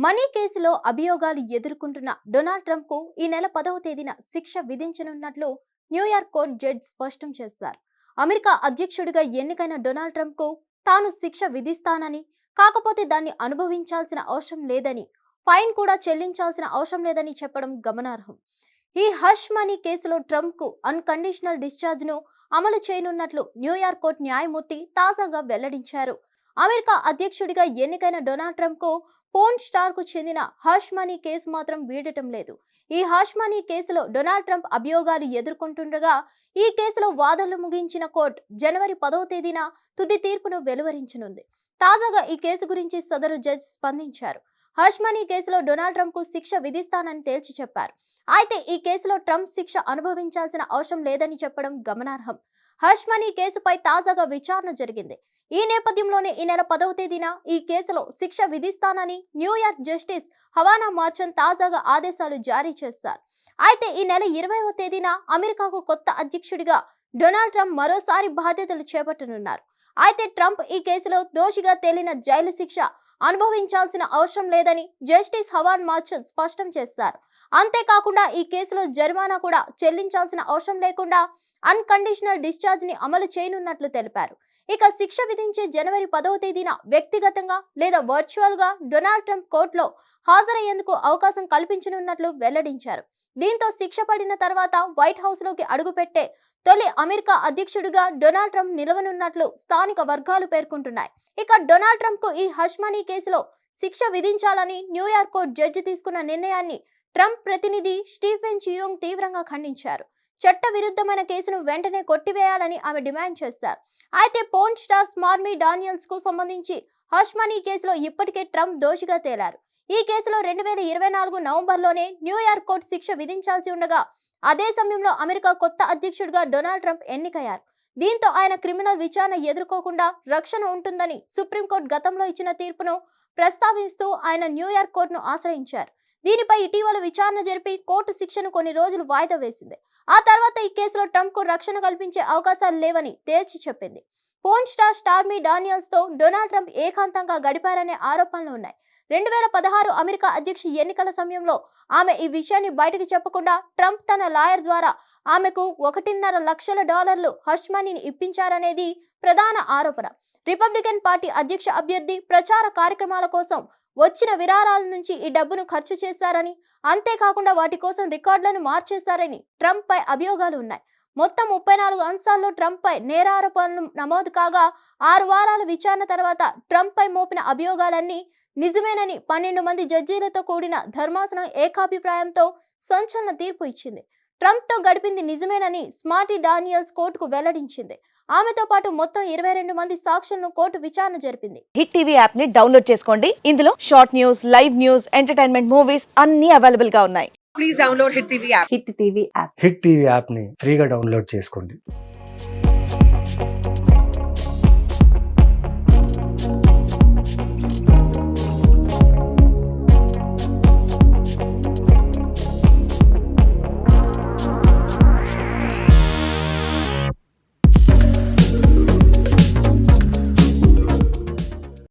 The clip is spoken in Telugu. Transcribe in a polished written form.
మనీ కేసులో అభియోగాలు ఎదుర్కొంటున్న డొనాల్డ్ ట్రంప్ కు ఈ నెల 10వ తేదీన శిక్ష విధించనున్నట్లు న్యూయార్క్ కోర్టు జడ్జి స్పష్టం చేశారు. అమెరికా అధ్యక్షుడిగా ఎన్నికైన డొనాల్డ్ ట్రంప్ కు తాను శిక్ష విధిస్తానని, కాకపోతే దాన్ని అనుభవించాల్సిన అవసరం లేదని, ఫైన్ కూడా చెల్లించాల్సిన అవసరం లేదని చెప్పడం గమనార్హం. ఈ హష్ మనీ కేసులో ట్రంప్ కు అన్కండిషనల్ డిశ్చార్జ్ ను అమలు చేయనున్నట్లు న్యూయార్క్ కోర్టు న్యాయమూర్తి తాజాగా వెల్లడించారు. అమెరికా అధ్యక్షుడిగా ఎన్నికైన డొనాల్డ్ ట్రంప్ కు పోర్న్ స్టార్ కు చెందిన హష్ మనీ కేసు మాత్రం వీడటం లేదు. ఈ హష్ మనీ కేసులో డొనాల్డ్ ట్రంప్ అభియోగాలు ఎదుర్కొంటుండగా ఈ కేసులో వాదనలు ముగించిన కోర్టు జనవరి 10వ తేదీన తుది తీర్పును వెలువరించనుంది. తాజాగా ఈ కేసు గురించి సదరు జడ్జి స్పందించారు. హష్ మనీ కేసులో డొనాల్డ్ ట్రంప్ కు శిక్ష విధిస్తానని తేల్చి చెప్పారు. అయితే ఈ కేసులో ట్రంప్ శిక్ష అనుభవించాల్సిన అవసరం లేదని చెప్పడం గమనార్హం. హష్ మనీ కేసుపై తాజాగా విచారణ జరిగింది. ఈ నేపథ్యంలోనే ఈ నెల 10వ తేదీన ఈ కేసులో శిక్ష విధిస్తానని న్యూయార్క్ జస్టిస్ హవానా మార్చన్ తాజాగా ఆదేశాలు జారీ చేశారు. అయితే ఈ నెల 20వ తేదీన అమెరికాకు కొత్త అధ్యక్షుడిగా డొనాల్డ్ ట్రంప్ మరోసారి బాధ్యతలు చేపట్టనున్నారు. అయితే ట్రంప్ ఈ కేసులో దోషిగా తేలిన జైలు శిక్ష అనుభవించాల్సిన అవసరం లేదని జస్టిస్ హవాన్ మార్చన్ స్పష్టం చేశారు. అంతేకాకుండా ఈ కేసులో జరిమానా కూడా చెల్లించాల్సిన అవసరం లేకుండా అన్కండిషనల్ డిశ్చార్జ్ ని అమలు చేయనున్నట్లు తెలిపారు. ఇక శిక్ష విధించే జనవరి 10వ తేదీన వ్యక్తిగతంగా లేదా వర్చువల్ గా డొనాల్డ్ ట్రంప్ కోర్టులో హాజరయ్యేందుకు అవకాశం కల్పించనున్నట్లు వెల్లడించారు. దీంతో శిక్ష పడిన తర్వాత వైట్ హౌస్ లోకి అడుగుపెట్టే తొలి అమెరికా అధ్యక్షుడిగా డొనాల్డ్ ట్రంప్ నిలవనున్నట్లు స్థానిక వర్గాలు పేర్కొంటున్నాయి. ఇక డొనాల్డ్ ట్రంప్ కు ఈ హష్ మనీ కేసులో శిక్ష విధించాలని న్యూయార్క్ కోర్టు జడ్జి తీసుకున్న నిర్ణయాన్ని ట్రంప్ ప్రతినిధి స్టీఫెన్ చియోంగ్ తీవ్రంగా ఖండించారు. చట్ట విరుద్ధమైన కేసును వెంటనే కొట్టివేయాలని ఆమె డిమాండ్ చేశారు. అయితే పోర్న్ స్టార్ స్టార్మీ డానియల్స్ కు సంబంధించి హష్ మనీ కేసులో ఇప్పటికే ట్రంప్ దోషిగా తేలారు. ఈ కేసులో 2024 నవంబర్లోనే న్యూయార్క్ కోర్టు శిక్ష విధించాల్సి ఉండగా అదే సమయంలో అమెరికా కొత్త అధ్యక్షుడిగా డొనాల్డ్ ట్రంప్ ఎన్నికయ్యారు. దీంతో ఆయన క్రిమినల్ విచారణ ఎదుర్కోకుండా రక్షణ ఉంటుందని సుప్రీంకోర్టు గతంలో ఇచ్చిన తీర్పును ప్రస్తావిస్తూ ఆయన న్యూయార్క్ కోర్టును ఆశ్రయించారు. దీనిపై ఇటీవల విచారణ జరిపి కోర్టు శిక్షను కొన్ని రోజులు వాయిదా వేసింది. ఆ తర్వాత ఈ కేసులో ట్రంప్ కు రక్షణ కల్పించే అవకాశాలు లేవని తేల్చి చెప్పింది. పోర్న్ స్టార్ స్టార్మీ డానియల్స్ తో డొనాల్డ్ ట్రంప్ ఏకాంతంగా గడిపారనే ఆరోపణలు ఉన్నాయి. 2016 అమెరికా అధ్యక్ష ఎన్నికల సమయంలో ఆమె ఈ విషయాన్ని బయటకు చెప్పకుండా ట్రంప్ తన లాయర్ ద్వారా ఆమెకు $1.5 లక్షల హష్ మనీని ఇప్పించారనేది ప్రధాన ఆరోపణ. రిపబ్లికన్ పార్టీ అధ్యక్ష అభ్యర్థి ప్రచార కార్యక్రమాల కోసం వచ్చిన విరాళాల నుంచి ఈ డబ్బును ఖర్చు చేశారని, అంతేకాకుండా వాటి కోసం రికార్డులను మార్చేశారని ట్రంప్ పై అభియోగాలు ఉన్నాయి. మొత్తం 34 అంశాల్లో ట్రంప్ పై నేరారోపణలు నమోదు కాగా 6 వారాల విచారణ తర్వాత ట్రంప్ పై మోపిన అభియోగాలన్నీ నిజమేనని 12 మంది జడ్జీలతో కూడిన ధర్మాసనం ఏకాభిప్రాయంతో సంచలన తీర్పు ఇచ్చింది. ట్రంప్ తో గడిపింది నిజమేనని స్టార్మీ డానియల్స్ కోర్టుకు వెల్లడించింది. ఆమెతో పాటు మొత్తం 22 మంది సాక్షులను కోర్టు విచారణ జరిపింది. హిట్ టీవీ యాప్ ని డౌన్లోడ్ చేసుకోండి. ఇందులో short news, live news, entertainment movies అన్ని అవైలబుల్ గా ఉన్నాయి. Please download Hit TV app. Hit TV app. Hit TV యాప్ని ఫ్రీగా డౌన్లోడ్ చేసుకోండి.